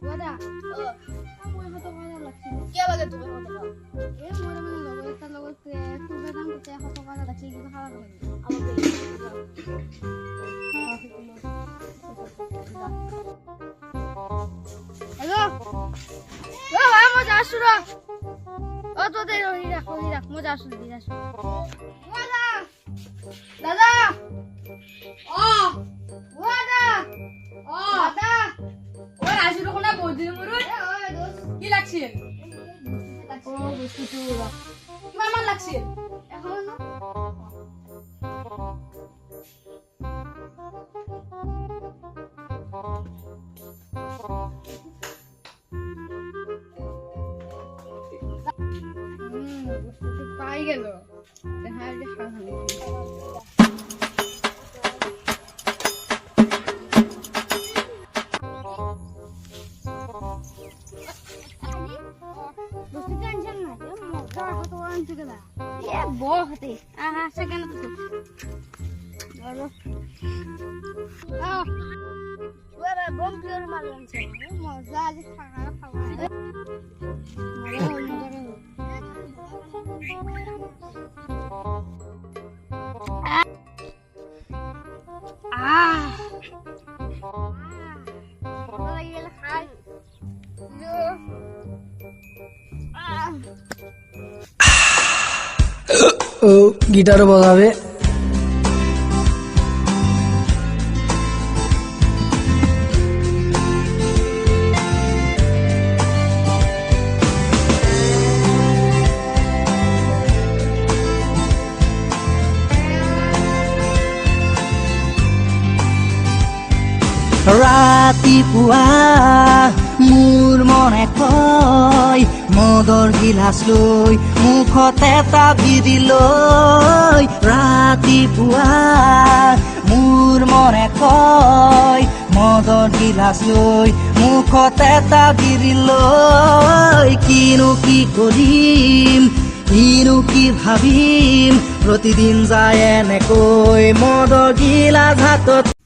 দাদা মই কত কথা লাগছিল কিয় লাগে তুমি কথা এ মোৰ মানে লগৰ এটাৰ লগত ফুৰিব যাম তেতিয়া 100 টকা লাগছিল কিবা খাব লাগে হেল্ল' মই যাইছো ৰ তো দে ৰহি ৰাখ মই যাইছো দাদা দাদা ওই আজি তো কোনা বহুত দিন মরু কি লাগছিল ও বস্তুটো কিমান মান লাগছিল এখন পাই গেল দেখা দেখা Bohte. Aha, second tu. Baru. Wala bom pure malam sih. Masa aja khawa. ও গিটার বাজাবে ৰাতিপুৱা মোৰ মনে কয় মদৰ গিলাচ লৈ মুখত এটা বিধি লৈ ৰাতিপুৱা মোৰ মনে কয় মদৰ গিলাচ লৈ মুখত এটা বিধি লৈ কিনো কি কৰিম কিনো কি ভাবিম প্ৰতিদিন যায় এনেকৈ মদৰ গিলাচ হাতত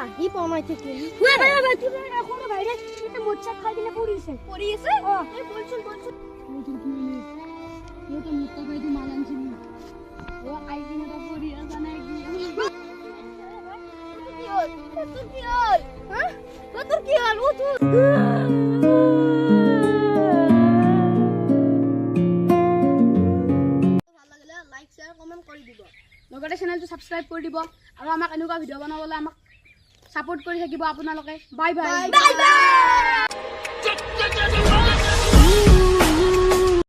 আহি পাওয়াই থেকে এখনো বাইরে এটা মোচ্চা খাই দিলে পড়িয়েছে এই বলছুন ও তো মুত্তা বাইদি মালান ছিল ও আইজি না পড়িয়া জানা কি তোর কি হল ও তো ভাল লাগিলে লাইক শেয়ার কমেন্ট কৰি দিব লগতে চেনেলটো সাবস্ক্ৰাইব কৰি দিব আৰু আমাক এনেকুৱা ভিডিও বনাবলৈ আমাক সাপোৰ্ট কৰি থাকিব আপোনালোকে বাই বাই